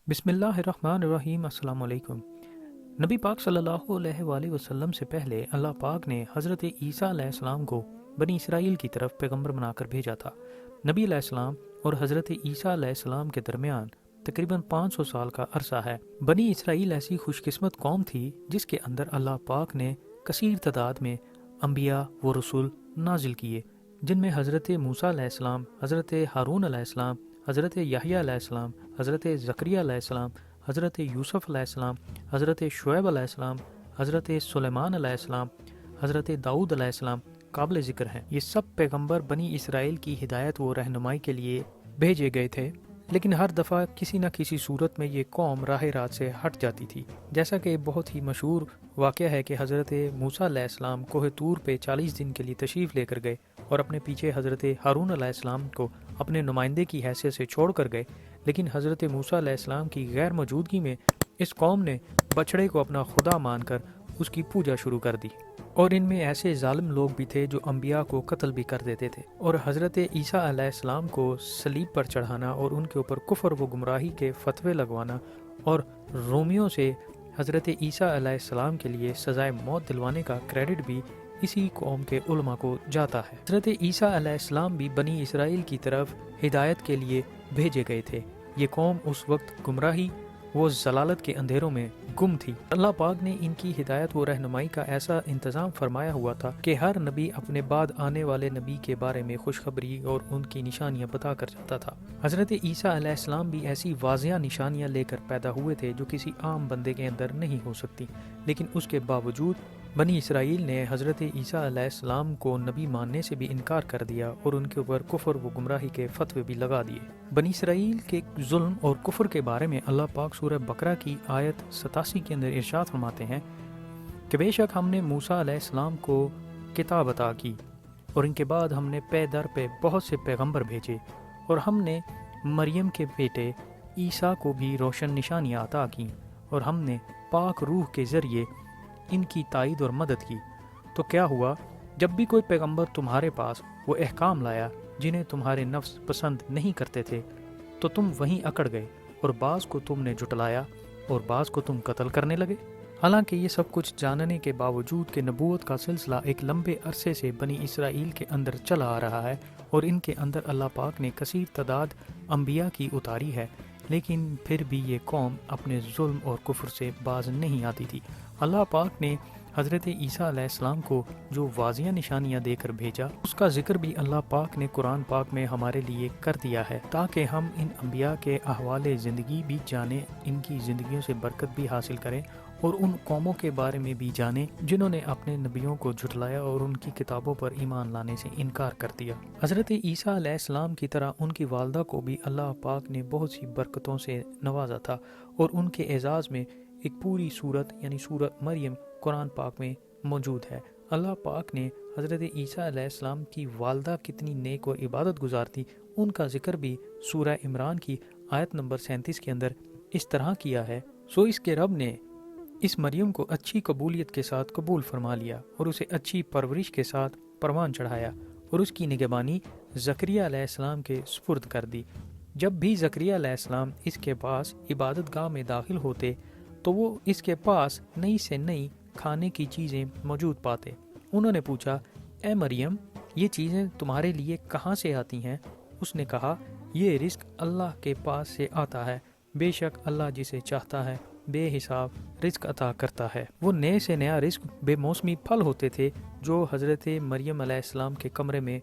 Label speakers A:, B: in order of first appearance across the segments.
A: بسم اللہ الرحمن الرحیم۔ السلام علیکم۔ نبی پاک صلی اللہ علیہ وآلہ وسلم سے پہلے اللہ پاک نے حضرت عیسیٰ علیہ السلام کو بنی اسرائیل کی طرف پیغمبر بنا کر بھیجا تھا۔ نبی علیہ السلام اور حضرت عیسیٰ علیہ السلام کے درمیان تقریباً 500 سال کا عرصہ ہے۔ بنی اسرائیل ایسی خوش قسمت قوم تھی جس کے اندر اللہ پاک نے کثیر تعداد میں انبیاء و رسول نازل کیے، جن میں حضرت موسیٰ علیہ السلام، حضرت ہارون علیہ السلام، حضرت یحییٰ علیہ السلام، حضرت زکریا علیہ السلام، حضرت یوسف علیہ السلام، حضرت شعیب علیہ السلام، حضرت سلیمان علیہ السلام، حضرت داؤد علیہ السلام قابل ذکر ہیں۔ یہ سب پیغمبر بنی اسرائیل کی ہدایت و رہنمائی کے لیے بھیجے گئے تھے، لیکن ہر دفعہ کسی نہ کسی صورت میں یہ قوم راہ راست سے ہٹ جاتی تھی۔ جیسا کہ بہت ہی مشہور واقعہ ہے کہ حضرت موسیٰ علیہ السلام کوہ طور پہ 40 دن کے لیے تشریف لے کر گئے اور اپنے پیچھے حضرت ہارون علیہ السلام کو اپنے نمائندے کی حیثیت سے چھوڑ کر گئے، لیکن حضرت موسیٰ علیہ السلام کی غیر موجودگی میں اس قوم نے بچڑے کو اپنا خدا مان کر اس کی پوجا شروع کر دی، اور ان میں ایسے ظالم لوگ بھی تھے جو انبیاء کو قتل بھی کر دیتے تھے، اور حضرت عیسیٰ علیہ السلام کو صلیب پر چڑھانا اور ان کے اوپر کفر و گمراہی کے فتوے لگوانا اور رومیوں سے حضرت عیسیٰ علیہ السلام کے لیے سزائے موت دلوانے کا کریڈٹ بھی اسی قوم کے علماء کو جاتا ہے۔ حضرت عیسیٰ علیہ السلام بھی بنی اسرائیل کی طرف ہدایت کے لیے بھیجے گئے تھے۔ یہ قوم اس وقت گمراہی و ضلالت کے اندھیروں میں گم تھی۔ اللہ پاک نے ان کی ہدایت و رہنمائی کا ایسا انتظام فرمایا ہوا تھا کہ ہر نبی اپنے بعد آنے والے نبی کے بارے میں خوشخبری اور ان کی نشانیاں بتا کر جاتا تھا۔ حضرت عیسیٰ علیہ السلام بھی ایسی واضح نشانیاں لے کر پیدا ہوئے تھے جو کسی عام بندے کے اندر نہیں ہو سکتی، لیکن اس کے باوجود بنی اسرائیل نے حضرت عیسیٰ علیہ السلام کو نبی ماننے سے بھی انکار کر دیا اور ان کے اوپر کفر و گمراہی کے فتوے بھی لگا دیے۔ بنی اسرائیل کے ظلم اور کفر کے بارے میں اللہ پاک سورہ بقرہ کی آیت 87 کے اندر ارشاد فرماتے ہیں کہ بے شک ہم نے موسیٰ علیہ السلام کو کتاب عطا کی، اور ان کے بعد ہم نے پے در پہ بہت سے پیغمبر بھیجے، اور ہم نے مریم کے بیٹے عیسیٰ کو بھی روشن نشانیاں عطا کی، اور ہم نے پاک روح کے ذریعے ان کی تائید اور مدد کی۔ تو کیا ہوا؟ جب بھی کوئی پیغمبر تمہارے پاس وہ احکام لایا جنہیں تمہارے نفس پسند نہیں کرتے تھے تو تم وہیں اکڑ گئے، اور بعض کو تم نے جھٹلایا اور بعض کو تم قتل کرنے لگے۔ حالانکہ یہ سب کچھ جاننے کے باوجود کہ نبوت کا سلسلہ ایک لمبے عرصے سے بنی اسرائیل کے اندر چلا آ رہا ہے اور ان کے اندر اللہ پاک نے کثیر تعداد انبیاء کی اتاری ہے، لیکن پھر بھی یہ قوم اپنے ظلم اور کفر سے باز نہیں آتی تھی۔ اللہ پاک نے حضرت عیسیٰ علیہ السلام کو جو واضح نشانیاں دے کر بھیجا، اس کا ذکر بھی اللہ پاک نے قرآن پاک میں ہمارے لیے کر دیا ہے، تاکہ ہم ان انبیاء کے احوال زندگی بھی جانیں، ان کی زندگیوں سے برکت بھی حاصل کریں، اور ان قوموں کے بارے میں بھی جانیں جنہوں نے اپنے نبیوں کو جھٹلایا اور ان کی کتابوں پر ایمان لانے سے انکار کر دیا۔ حضرت عیسیٰ علیہ السلام کی طرح ان کی والدہ کو بھی اللہ پاک نے بہت سی برکتوں سے نوازا تھا، اور ان کے اعزاز میں ایک پوری سورت یعنی سورت مریم قرآن پاک میں موجود ہے۔ اللہ پاک نے حضرت عیسیٰ علیہ السلام کی والدہ کتنی نیک و عبادت گزار تھی، ان کا ذکر بھی سورہ عمران کی آیت نمبر 37 کے اندر اس طرح کیا ہے: سو اس کے رب نے اس مریم کو اچھی قبولیت کے ساتھ قبول فرما لیا اور اسے اچھی پرورش کے ساتھ پروان چڑھایا، اور اس کی نگہبانی زکریا علیہ السلام کے سپرد کر دی۔ جب بھی زکریا علیہ السلام اس کے پاس عبادت گاہ میں داخل ہوتے تو وہ اس کے پاس نئی سے نئی کھانے کی چیزیں موجود پاتے۔ انہوں نے پوچھا: اے مریم، یہ چیزیں تمہارے لیے کہاں سے آتی ہیں؟ اس نے کہا: یہ رزق اللہ کے پاس سے آتا ہے، بے شک اللہ جسے چاہتا ہے بے حساب رزق عطا کرتا ہے۔ وہ نئے سے نیا رزق بے موسمی پھل ہوتے تھے جو حضرت مریم علیہ السلام کے کمرے میں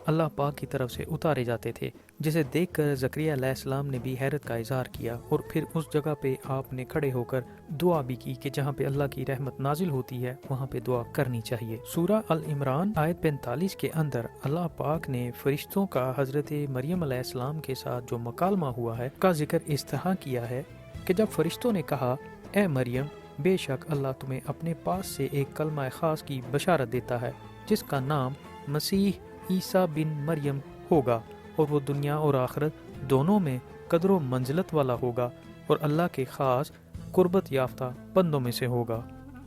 A: اللہ پاک کی طرف سے اتارے جاتے تھے، جسے دیکھ کر زکریا علیہ السلام نے بھی حیرت کا اظہار کیا، اور پھر اس جگہ پہ آپ نے کھڑے ہو کر دعا بھی کی کہ جہاں پہ اللہ کی رحمت نازل ہوتی ہے وہاں پہ دعا کرنی چاہیے۔ سورہ العمران آیت 45 کے اندر اللہ پاک نے فرشتوں کا حضرت مریم علیہ السلام کے ساتھ جو مکالمہ ہوا ہے کا ذکر اس طرح کیا ہے کہ جب فرشتوں نے کہا: اے مریم، بے شک اللہ تمہیں اپنے پاس سے ایک کلمہ خاص کی بشارت دیتا ہے جس کا نام مسیح عیسیٰ بن مریم ہوگا، اور وہ دنیا اور آخرت دونوں میں قدر و منزلت والا ہوگا، اور اللہ کے خاص قربت یافتہ بندوں میں سے ہوگا۔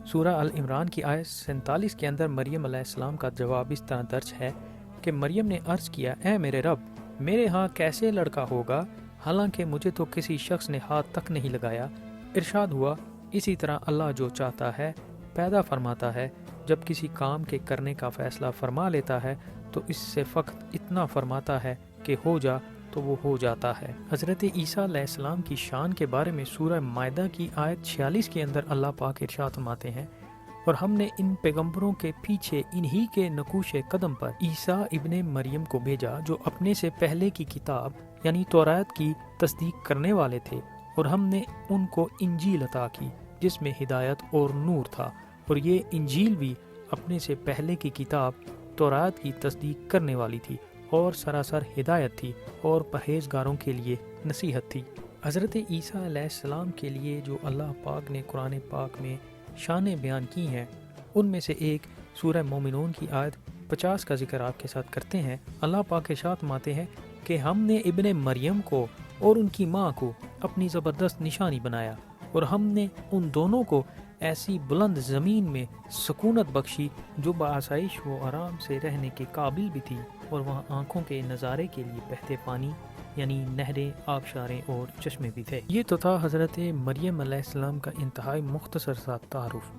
A: سورہ العمران کی آیت 47 کے اندر مریم علیہ السلام کا جواب اس طرح درج ہے کہ مریم نے عرض کیا: اے میرے رب، میرے ہاں کیسے لڑکا ہوگا حالانکہ مجھے تو کسی شخص نے ہاتھ تک نہیں لگایا۔ ارشاد ہوا، اسی طرح اللہ جو چاہتا ہے پیدا فرماتا ہے، جب کسی کام کے کرنے کا فیصلہ فرما لیتا ہے تو اس سے فقط اتنا فرماتا ہے کہ ہو جا تو وہ ہو جاتا ہے۔ حضرت عیسیٰ علیہ السلام کی شان کے بارے میں سورہ مائدہ کی آیت 46 کے اندر اللہ پاک ارشاد فرماتے ہیں، اور ہم نے ان پیغمبروں کے پیچھے انہی کے نقوش قدم پر عیسیٰ ابن مریم کو بھیجا جو اپنے سے پہلے کی کتاب یعنی توراۃ کی تصدیق کرنے والے تھے، اور ہم نے ان کو انجیل عطا کی جس میں ہدایت اور نور تھا، اور یہ انجیل بھی اپنے سے پہلے کی کتاب توراۃ کی تصدیق کرنے والی تھی اور سراسر ہدایت تھی اور پرہیزگاروں کے لیے نصیحت تھی۔ حضرت عیسیٰ علیہ السلام کے لیے جو اللہ پاک نے قرآن پاک میں شانیں بیان کی ہیں، ان میں سے ایک سورہ مومنون کی آیت 50 کا ذکر آپ کے ساتھ کرتے ہیں۔ اللہ پاک ارشاد فرماتے ہیں کہ ہم نے ابن مریم کو اور ان کی ماں کو اپنی زبردست نشانی بنایا، اور ہم نے ان دونوں کو ایسی بلند زمین میں سکونت بخشی جو بآسائش و آرام سے رہنے کے قابل بھی تھی، اور وہاں آنکھوں کے نظارے کے لیے بہتے پانی یعنی نہریں، آبشاریں اور چشمے بھی تھے۔ یہ تو تھا حضرت مریم علیہ السلام کا انتہائی مختصر سا تعارف۔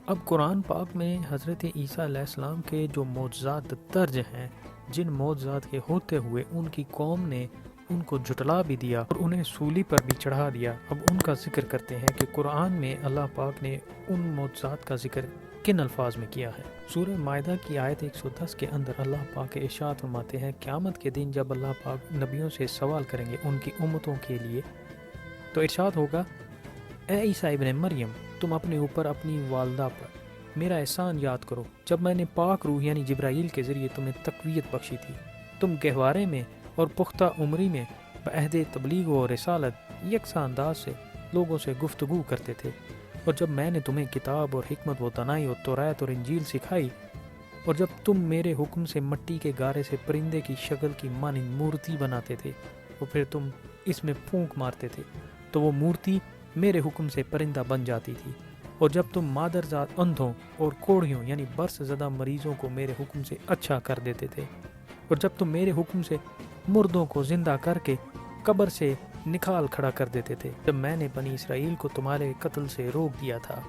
A: اب قرآن پاک میں حضرت عیسیٰ علیہ السلام کے جو معجزات درج ہیں، جن معجزات کے ہوتے ہوئے ان کی قوم نے ان کو جھٹلا بھی دیا اور انہیں سولی پر بھی چڑھا دیا، اب ان کا ذکر کرتے ہیں کہ قرآن میں اللہ پاک نے ان معجزات کا ذکر کن الفاظ میں کیا ہے۔ سورہ مائدہ کی آیت 110 کے اندر اللہ پاک ارشاد فرماتے ہیں، قیامت کے دن جب اللہ پاک نبیوں سے سوال کریں گے ان کی امتوں کے لیے، تو ارشاد ہوگا، اے عیسیٰ ابن مریم، تم اپنے اوپر اپنی والدہ پر میرا احسان یاد کرو جب میں نے پاک روح یعنی جبرائیل کے ذریعے تمہیں تقویت بخشی تھی۔ تم گہوارے میں اور پختہ عمری میں بعہد تبلیغ و رسالت یکساں انداز سے لوگوں سے گفتگو کرتے تھے، اور جب میں نے تمہیں کتاب اور حکمت و دانائی اور توراۃ اور انجیل سکھائی، اور جب تم میرے حکم سے مٹی کے گارے سے پرندے کی شکل کی مانند مورتی بناتے تھے اور پھر تم اس میں پھونک مارتے تھے تو وہ مورتی میرے حکم سے پرندہ بن جاتی تھی، اور جب تم مادرزاد اندھوں اور کوڑھیوں یعنی برس زدہ مریضوں کو میرے حکم سے اچھا کر دیتے تھے، اور جب تم میرے حکم سے مردوں کو زندہ کر کے قبر سے نکال کھڑا کر دیتے تھے، جب میں نے بنی اسرائیل کو تمہارے قتل سے روک دیا تھا،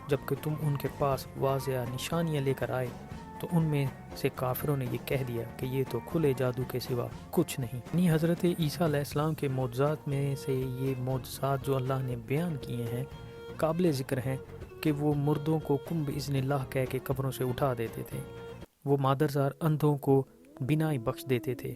A: جبکہ تم ان کے پاس واضح نشانیاں لے کر آئے، تو ان میں سے کافروں نے یہ کہہ دیا کہ یہ تو کھلے جادو کے سوا کچھ نہیں۔ یعنی حضرت عیسیٰ علیہ السلام کے معجزات میں سے یہ معجزات جو اللہ نے بیان کیے ہیں قابل ذکر ہیں کہ وہ مردوں کو کم باذن اللہ کہہ کے قبروں سے اٹھا دیتے تھے، وہ مادرزار اندھوں کو بینائی بخش دیتے تھے،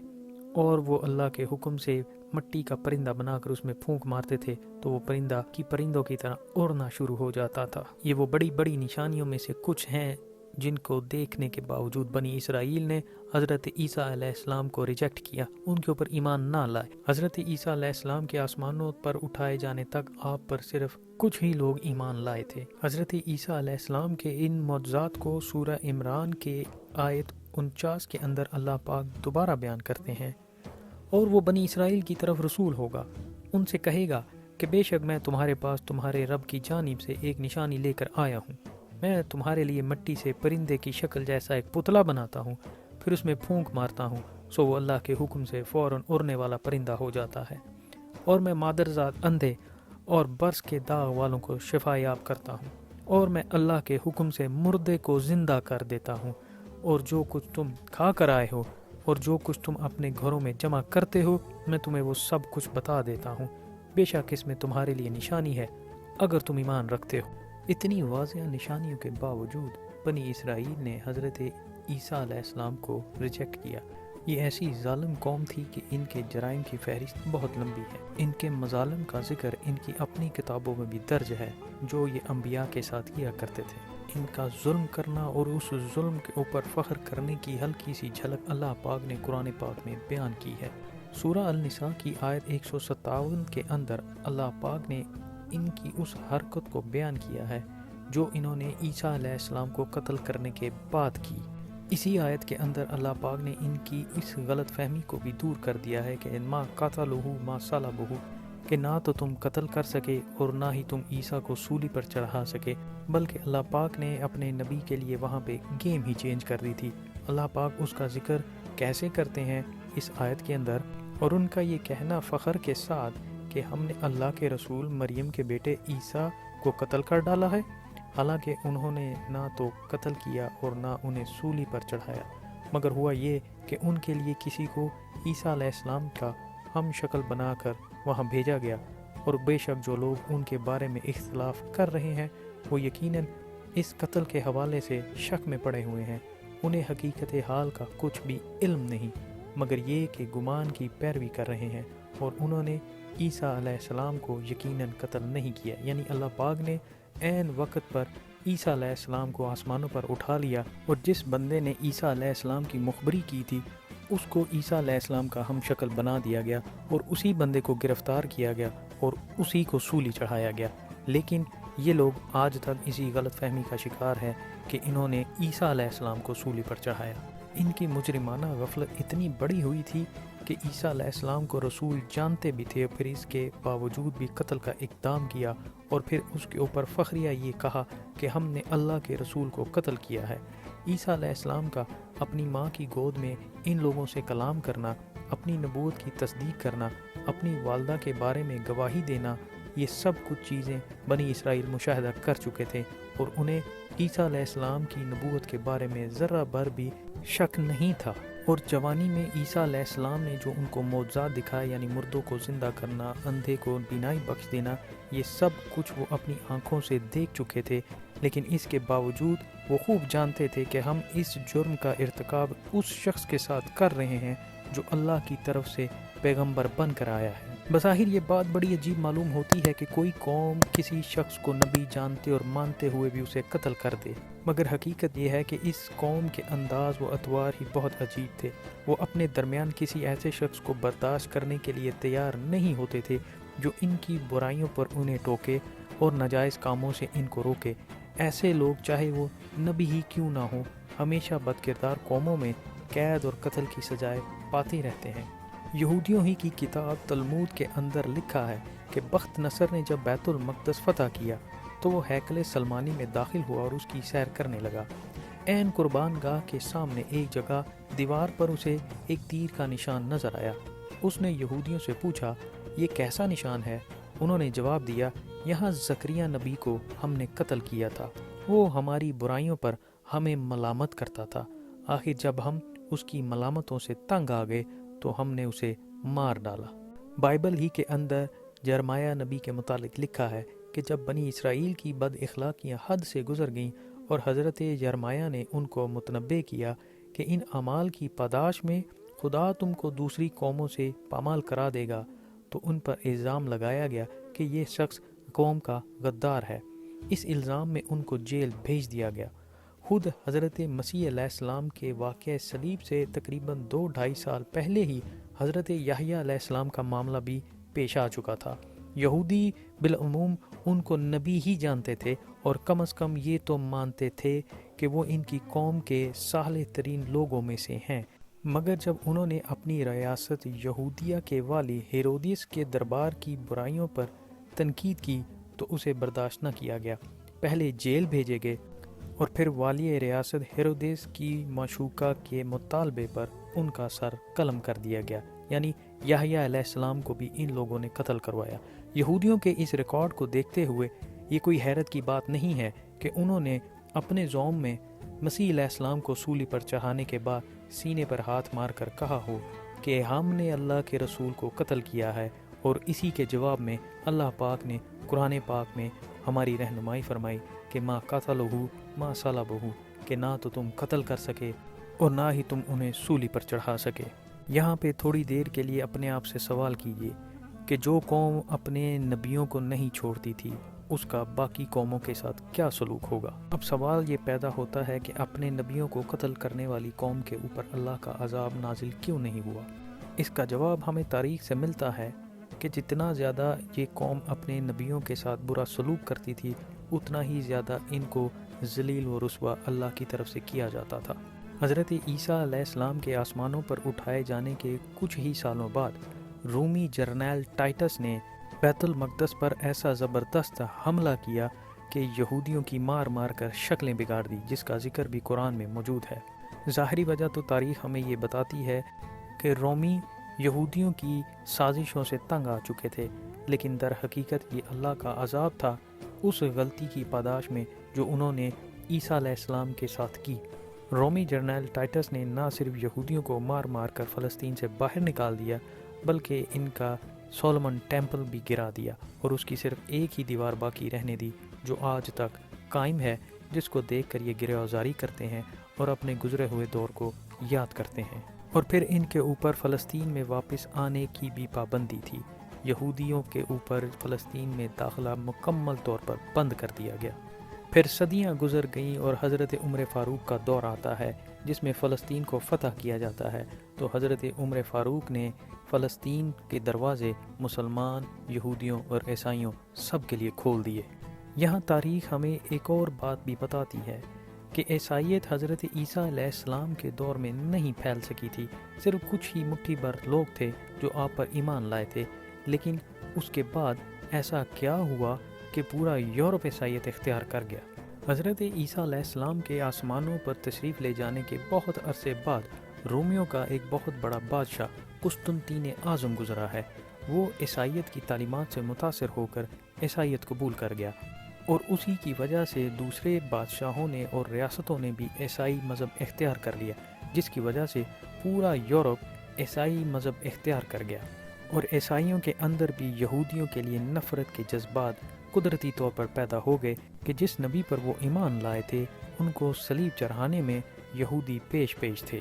A: اور وہ اللہ کے حکم سے مٹی کا پرندہ بنا کر اس میں پھونک مارتے تھے تو وہ پرندہ پرندوں کی طرح اڑنا شروع ہو جاتا تھا۔ یہ وہ بڑی بڑی نشانیوں میں سے کچھ ہیں جن کو دیکھنے کے باوجود بنی اسرائیل نے حضرت عیسیٰ علیہ السلام کو ریجیکٹ کیا، ان کے اوپر ایمان نہ لائے۔ حضرت عیسیٰ علیہ السلام کے آسمانوں پر اٹھائے جانے تک آپ پر صرف کچھ ہی لوگ ایمان لائے تھے۔ حضرت عیسیٰ علیہ السلام کے ان معجزات کو سورہ عمران کے آیت 49 کے اندر اللہ پاک دوبارہ بیان کرتے ہیں، اور وہ بنی اسرائیل کی طرف رسول ہوگا، ان سے کہے گا کہ بے شک میں تمہارے پاس تمہارے رب کی جانب سے ایک نشانی لے کر آیا ہوں، میں تمہارے لیے مٹی سے پرندے کی شکل جیسا ایک پتلا بناتا ہوں، پھر اس میں پھونک مارتا ہوں، سو وہ اللہ کے حکم سے فوراً اڑنے والا پرندہ ہو جاتا ہے، اور میں مادرزاد اندھے اور برس کے داغ والوں کو شفا یاب کرتا ہوں، اور میں اللہ کے حکم سے مردے کو زندہ کر دیتا ہوں، اور جو کچھ تم کھا کر آئے ہو اور جو کچھ تم اپنے گھروں میں جمع کرتے ہو میں تمہیں وہ سب کچھ بتا دیتا ہوں، بے شک اس میں تمہارے لیے نشانی ہے اگر تم ایمان رکھتے ہو۔ اتنی واضح نشانیوں کے باوجود بنی اسرائیل نے حضرت عیسیٰ علیہ السلام کو ریجیکٹ کیا۔ یہ ایسی ظالم قوم تھی کہ ان کے جرائم کی فہرست بہت لمبی ہے، ان کے مظالم کا ذکر ان کی اپنی کتابوں میں بھی درج ہے جو یہ انبیاء کے ساتھ کیا کرتے تھے۔ ان کا ظلم کرنا اور اس ظلم کے اوپر فخر کرنے کی ہلکی سی جھلک اللہ پاک نے قرآن پاک میں بیان کی ہے۔ سورہ النساء کی آیت 157 کے اندر اللہ پاک نے ان کی اس حرکت کو بیان کیا ہے جو انہوں نے عیسیٰ علیہ السلام کو قتل کرنے کے بعد کی۔ اسی آیت کے اندر اللہ پاک نے ان کی اس غلط فہمی کو بھی دور کر دیا ہے کہ ما قتلہ ما صلبہ، کہ نہ تو تم قتل کر سکے اور نہ ہی تم عیسیٰ کو سولی پر چڑھا سکے، بلکہ اللہ پاک نے اپنے نبی کے لیے وہاں پہ گیم ہی چینج کر دی تھی۔ اللہ پاک اس کا ذکر کیسے کرتے ہیں اس آیت کے اندر، اور ان کا یہ کہنا فخر کے ساتھ کہ ہم نے اللہ کے رسول مریم کے بیٹے عیسیٰ کو قتل کر ڈالا ہے، حالانکہ انہوں نے نہ تو قتل کیا اور نہ انہیں سولی پر چڑھایا، مگر ہوا یہ کہ ان کے لیے کسی کو عیسیٰ علیہ السلام کا ہم شکل بنا کر وہاں بھیجا گیا، اور بے شک جو لوگ ان کے بارے میں اختلاف کر رہے ہیں وہ یقیناً اس قتل کے حوالے سے شک میں پڑے ہوئے ہیں، انہیں حقیقت حال کا کچھ بھی علم نہیں مگر یہ کہ گمان کی پیروی کر رہے ہیں، اور انہوں نے عیسیٰ علیہ السلام کو یقیناً قتل نہیں کیا۔ یعنی اللہ پاک نے عین وقت پر عیسیٰ علیہ السلام کو آسمانوں پر اٹھا لیا، اور جس بندے نے عیسیٰ علیہ السلام کی مخبری کی تھی اس کو عیسیٰ علیہ السلام کا ہم شکل بنا دیا گیا، اور اسی بندے کو گرفتار کیا گیا اور اسی کو سولی چڑھایا گیا۔ لیکن یہ لوگ آج تک اسی غلط فہمی کا شکار ہے کہ انہوں نے عیسیٰ علیہ السلام کو سولی پر چڑھایا۔ ان کی مجرمانہ غفلت اتنی بڑی ہوئی تھی کہ عیسیٰ علیہ السلام کو رسول جانتے بھی تھے، پھر اس کے باوجود بھی قتل کا اقدام کیا، اور پھر اس کے اوپر فخریہ یہ کہا کہ ہم نے اللہ کے رسول کو قتل کیا ہے۔ عیسیٰ علیہ السلام کا اپنی ماں کی گود میں ان لوگوں سے کلام کرنا، اپنی نبوت کی تصدیق کرنا، اپنی والدہ کے بارے میں گواہی دینا، یہ سب کچھ چیزیں بنی اسرائیل مشاہدہ کر چکے تھے، اور انہیں عیسیٰ علیہ السلام کی نبوت کے بارے میں ذرہ بھر بھی شک نہیں تھا۔ اور جوانی میں عیسیٰ علیہ السلام نے جو ان کو معجزات دکھائے، یعنی مردوں کو زندہ کرنا، اندھے کو بینائی بخش دینا، یہ سب کچھ وہ اپنی آنکھوں سے دیکھ چکے تھے، لیکن اس کے باوجود وہ خوب جانتے تھے کہ ہم اس جرم کا ارتکاب اس شخص کے ساتھ کر رہے ہیں جو اللہ کی طرف سے پیغمبر بن کر آیا ہے۔ بظاہر یہ بات بڑی عجیب معلوم ہوتی ہے کہ کوئی قوم کسی شخص کو نبی جانتے اور مانتے ہوئے بھی اسے قتل کر دے، مگر حقیقت یہ ہے کہ اس قوم کے انداز و اطوار ہی بہت عجیب تھے۔ وہ اپنے درمیان کسی ایسے شخص کو برداشت کرنے کے لیے تیار نہیں ہوتے تھے جو ان کی برائیوں پر انہیں ٹوکے اور ناجائز کاموں سے ان کو روکے۔ ایسے لوگ چاہے وہ نبی ہی کیوں نہ ہوں، ہمیشہ بد کردار قوموں میں قید اور قتل کی سزائیں پاتے رہتے ہیں۔ یہودیوں ہی کی کتاب تلمود کے اندر لکھا ہے کہ بخت نصر نے جب بیت المقدس فتح کیا تو وہ ہیکل سلمانی میں داخل ہوا اور اس کی سیر کرنے لگا۔ عین قربان گاہ کے سامنے ایک جگہ دیوار پر اسے ایک تیر کا نشان نظر آیا۔ اس نے یہودیوں سے پوچھا، یہ کیسا نشان ہے؟ انہوں نے جواب دیا، یہاں زکریا نبی کو ہم نے قتل کیا تھا، وہ ہماری برائیوں پر ہمیں ملامت کرتا تھا، آخر جب ہم اس کی ملامتوں سے تنگ آ گئے تو ہم نے اسے مار ڈالا۔ بائبل ہی کے اندر جرمایہ نبی کے متعلق لکھا ہے کہ جب بنی اسرائیل کی بد اخلاقیاں حد سے گزر گئیں اور حضرت جرمایہ نے ان کو متنبہ کیا کہ ان اعمال کی پاداش میں خدا تم کو دوسری قوموں سے پامال کرا دے گا، تو ان پر الزام لگایا گیا کہ یہ شخص قوم کا غدار ہے۔ اس الزام میں ان کو جیل بھیج دیا گیا۔ خود حضرت مسیح علیہ السلام کے واقعہ صلیب سے تقریباً 2-2.5 سال پہلے ہی حضرت یحییٰ علیہ السلام کا معاملہ بھی پیش آ چکا تھا۔ یہودی بالعموم ان کو نبی ہی جانتے تھے، اور کم از کم یہ تو مانتے تھے کہ وہ ان کی قوم کے صالح ترین لوگوں میں سے ہیں، مگر جب انہوں نے اپنی ریاست یہودیہ کے والی ہیرودیس کے دربار کی برائیوں پر تنقید کی تو اسے برداشت نہ کیا گیا، پہلے جیل بھیجے گئے اور پھر والی ریاست ہیرودیس کی معشوقہ کے مطالبے پر ان کا سر قلم کر دیا گیا، یعنی یحییٰ علیہ السلام کو بھی ان لوگوں نے قتل کروایا۔ یہودیوں کے اس ریکارڈ کو دیکھتے ہوئے یہ کوئی حیرت کی بات نہیں ہے کہ انہوں نے اپنے زوم میں مسیح علیہ السلام کو سولی پر چڑھانے کے بعد سینے پر ہاتھ مار کر کہا ہو کہ ہم نے اللہ کے رسول کو قتل کیا ہے، اور اسی کے جواب میں اللہ پاک نے قرآن پاک میں ہماری رہنمائی فرمائی کہ ما قتلہ ما صلبہ، کہ نہ تو تم قتل کر سکے اور نہ ہی تم انہیں سولی پر چڑھا سکے۔ یہاں پہ تھوڑی دیر کے لیے اپنے آپ سے سوال کیجیے کہ جو قوم اپنے نبیوں کو نہیں چھوڑتی تھی اس کا باقی قوموں کے ساتھ کیا سلوک ہوگا؟ اب سوال یہ پیدا ہوتا ہے کہ اپنے نبیوں کو قتل کرنے والی قوم کے اوپر اللہ کا عذاب نازل کیوں نہیں ہوا؟ اس کا جواب ہمیں تاریخ سے ملتا ہے کہ جتنا زیادہ یہ قوم اپنے نبیوں کے ساتھ برا سلوک کرتی تھی اتنا ہی زیادہ ان کو ذلیل و رسوا اللہ کی طرف سے کیا جاتا تھا۔ حضرت عیسیٰ علیہ السلام کے آسمانوں پر اٹھائے جانے کے کچھ ہی سالوں بعد رومی جرنیل ٹائٹس نے بیت المقدس پر ایسا زبردست حملہ کیا کہ یہودیوں کی مار مار کر شکلیں بگاڑ دی، جس کا ذکر بھی قرآن میں موجود ہے۔ ظاہری وجہ تو تاریخ ہمیں یہ بتاتی ہے کہ رومی یہودیوں کی سازشوں سے تنگ آ چکے تھے، لیکن در حقیقت یہ اللہ کا عذاب تھا اس غلطی کی پاداش میں جو انہوں نے عیسیٰ علیہ السلام کے ساتھ کی۔ رومی جرنیل ٹائٹس نے نہ صرف یہودیوں کو مار مار کر فلسطین سے باہر نکال دیا، بلکہ ان کا سولومن ٹیمپل بھی گرا دیا اور اس کی صرف ایک ہی دیوار باقی رہنے دی جو آج تک قائم ہے، جس کو دیکھ کر یہ گریہ‌آزاری کرتے ہیں اور اپنے گزرے ہوئے دور کو یاد کرتے ہیں۔ اور پھر ان کے اوپر فلسطین میں واپس آنے کی بھی پابندی تھی۔ یہودیوں کے اوپر فلسطین میں داخلہ مکمل طور پر بند کر دیا گیا۔ پھر صدیاں گزر گئیں اور حضرت عمر فاروق کا دور آتا ہے جس میں فلسطین کو فتح کیا جاتا ہے، تو حضرت عمر فاروق نے فلسطین کے دروازے مسلمان، یہودیوں اور عیسائیوں سب کے لیے کھول دیے۔ یہاں تاریخ ہمیں ایک اور بات بھی بتاتی ہے کہ عیسائیت حضرت عیسیٰ علیہ السلام کے دور میں نہیں پھیل سکی تھی۔ صرف کچھ ہی مٹھی بھر لوگ تھے جو آپ پر ایمان لائے تھے، لیکن اس کے بعد ایسا کیا ہوا کہ پورا یورپ عیسائیت اختیار کر گیا۔ حضرت عیسیٰ علیہ السلام کے آسمانوں پر تشریف لے جانے کے بہت عرصے بعد رومیوں کا ایک بہت بڑا بادشاہ قسطنطین اعظم گزرا ہے۔ وہ عیسائیت کی تعلیمات سے متاثر ہو کر عیسائیت قبول کر گیا، اور اسی کی وجہ سے دوسرے بادشاہوں نے اور ریاستوں نے بھی عیسائی مذہب اختیار کر لیا، جس کی وجہ سے پورا یورپ عیسائی مذہب اختیار کر گیا، اور عیسائیوں کے اندر بھی یہودیوں کے لیے نفرت کے جذبات قدرتی طور پر پیدا ہو گئے کہ جس نبی پر وہ ایمان لائے تھے ان کو صلیب چڑھانے میں یہودی پیش تھے۔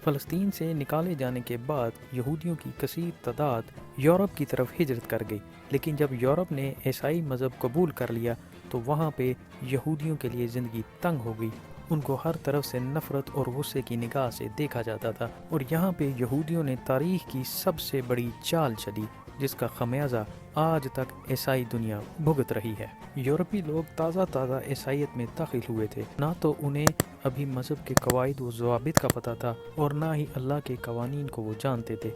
A: فلسطین سے نکالے جانے کے بعد یہودیوں کی کثیر تعداد یورپ کی طرف ہجرت کر گئی، لیکن جب یورپ نے عیسائی مذہب قبول کر لیا تو وہاں پہ یہودیوں کے لیے زندگی تنگ ہو گئی۔ ان کو ہر طرف سے نفرت اور غصے کی نگاہ سے دیکھا جاتا تھا، اور یہاں پہ یہودیوں نے تاریخ کی سب سے بڑی چال چلی جس کا خمیازہ آج تک عیسائی دنیا بھگت رہی ہے۔ یورپی لوگ تازہ عیسائیت میں داخل ہوئے تھے، نہ تو انہیں ابھی مذہب کے قواعد و ضوابط کا پتہ تھا اور نہ ہی اللہ کے قوانین کو وہ جانتے تھے،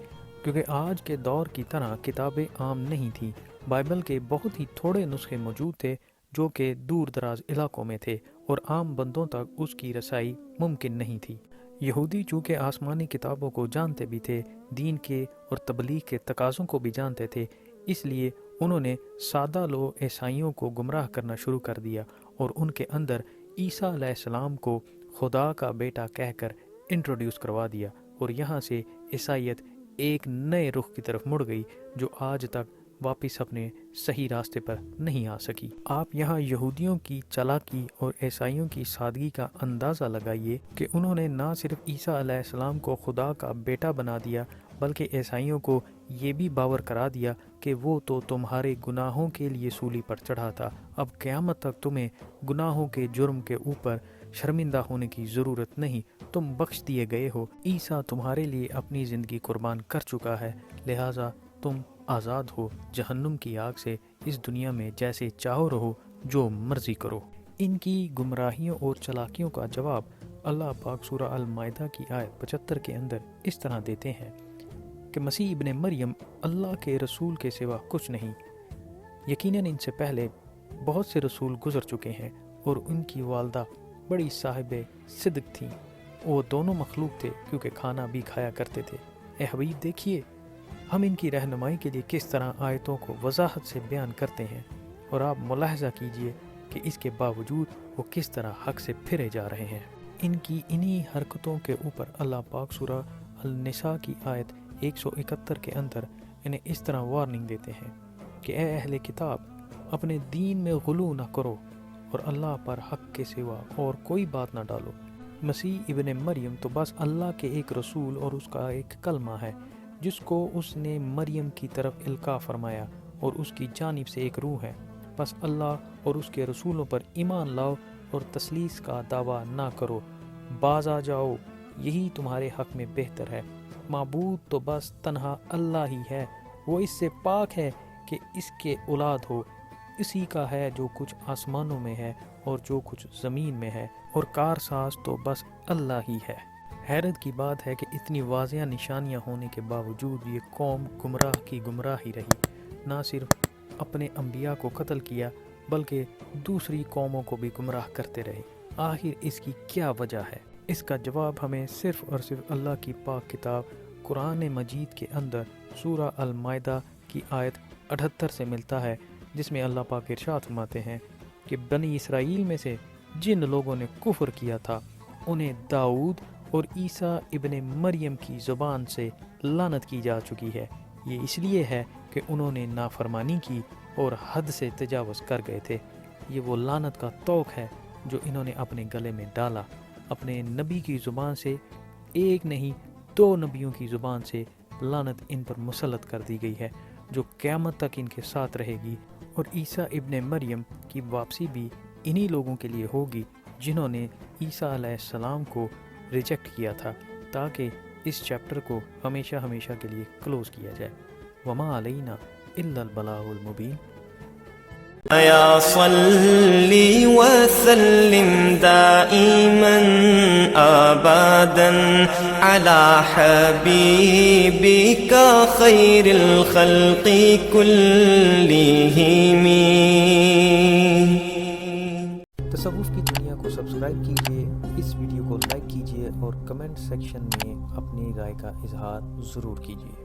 A: کیونکہ آج کے دور کی طرح کتابیں عام نہیں تھیں۔ بائبل کے بہت ہی تھوڑے نسخے موجود تھے جو کہ دور دراز علاقوں میں تھے، اور عام بندوں تک اس کی رسائی ممکن نہیں تھی۔ یہودی چونکہ آسمانی کتابوں کو جانتے بھی تھے، دین کے اور تبلیغ کے تقاضوں کو بھی جانتے تھے، اس لیے انہوں نے سادہ لوگ عیسائیوں کو گمراہ کرنا شروع کر دیا اور ان کے اندر عیسیٰ علیہ السلام کو خدا کا بیٹا کہہ کر انٹروڈیوس کروا دیا، اور یہاں سے عیسائیت ایک نئے رخ کی طرف مڑ گئی جو آج تک واپس اپنے صحیح راستے پر نہیں آ سکی۔ آپ یہاں یہودیوں کی چالاکی اور عیسائیوں کی سادگی کا اندازہ لگائیے کہ انہوں نے نہ صرف عیسیٰ علیہ السلام کو خدا کا بیٹا بنا دیا، بلکہ عیسائیوں کو یہ بھی باور کرا دیا کہ وہ تو تمہارے گناہوں کے لیے سولی پر چڑھا تھا، اب قیامت تک تمہیں گناہوں کے جرم کے اوپر شرمندہ ہونے کی ضرورت نہیں، تم بخش دیے گئے ہو، عیسیٰ تمہارے لیے اپنی زندگی قربان کر چکا ہے، لہٰذا تم آزاد ہو، جہنم کی آگ سے اس دنیا میں جیسے چاہو رہو، جو مرضی کرو۔ ان کی گمراہیوں اور چلاکیوں کا جواب اللہ پاک سورہ المائدہ کی آیت 75 کے اندر اس طرح دیتے ہیں کہ مسیح ابن مریم اللہ کے رسول کے سوا کچھ نہیں۔ یقیناً ان سے پہلے بہت سے رسول گزر چکے ہیں، اور ان کی والدہ بڑی صاحب صدق تھیں، وہ دونوں مخلوق تھے کیونکہ کھانا بھی کھایا کرتے تھے۔ اے حبیب دیکھیے ہم ان کی رہنمائی کے لیے کس طرح آیتوں کو وضاحت سے بیان کرتے ہیں، اور آپ ملاحظہ کیجئے کہ اس کے باوجود وہ کس طرح حق سے پھرے جا رہے ہیں۔ ان کی انہی حرکتوں کے اوپر اللہ پاک سورہ النساء کی آیت 171 کے اندر انہیں اس طرح وارننگ دیتے ہیں کہ اے اہل کتاب، اپنے دین میں غلو نہ کرو اور اللہ پر حق کے سوا اور کوئی بات نہ ڈالو۔ مسیح ابن مریم تو بس اللہ کے ایک رسول اور اس کا ایک کلمہ ہے جس کو اس نے مریم کی طرف القاء فرمایا، اور اس کی جانب سے ایک روح ہے۔ بس اللہ اور اس کے رسولوں پر ایمان لاؤ اور تثلیث کا دعویٰ نہ کرو، باز آ جاؤ، یہی تمہارے حق میں بہتر ہے۔ معبود تو بس تنہا اللہ ہی ہے، وہ اس سے پاک ہے کہ اس کے اولاد ہو، اسی کا ہے جو کچھ آسمانوں میں ہے اور جو کچھ زمین میں ہے، اور کارساز تو بس اللہ ہی ہے۔ حیرت کی بات ہے کہ اتنی واضح نشانیاں ہونے کے باوجود یہ قوم گمراہ کی گمراہی رہی، نہ صرف اپنے انبیاء کو قتل کیا بلکہ دوسری قوموں کو بھی گمراہ کرتے رہے۔ آخر اس کی کیا وجہ ہے؟ اس کا جواب ہمیں صرف اور صرف اللہ کی پاک کتاب قرآن مجید کے اندر سورہ المائدہ کی آیت 78 سے ملتا ہے، جس میں اللہ پاک ارشاد فرماتے ہیں کہ بنی اسرائیل میں سے جن لوگوں نے کفر کیا تھا انہیں داؤد اور عیسیٰ ابن مریم کی زبان سے لعنت کی جا چکی ہے۔ یہ اس لیے ہے کہ انہوں نے نافرمانی کی اور حد سے تجاوز کر گئے تھے۔ یہ وہ لعنت کا طوق ہے جو انہوں نے اپنے گلے میں ڈالا۔ اپنے نبی کی زبان سے، ایک نہیں 2 نبیوں کی زبان سے لعنت ان پر مسلط کر دی گئی ہے، جو قیامت تک ان کے ساتھ رہے گی۔ اور عیسیٰ ابن مریم کی واپسی بھی انہی لوگوں کے لیے ہوگی جنہوں نے عیسیٰ علیہ السلام کو ریجیکٹ کیا تھا، تاکہ اس چیپٹر کو ہمیشہ ہمیشہ کے لیے کلوز کیا جائے۔ وما علینا الا البلاغ المبین۔
B: یا صلی وسلم دائما ابدا علی حبیبک خیر الخلق کلہم۔
A: تصوف کی دنیا کو سبسکرائب کیجیے، اس ویڈیو کو لائک کیجیے اور کمنٹ سیکشن میں اپنی رائے کا اظہار ضرور کیجیے۔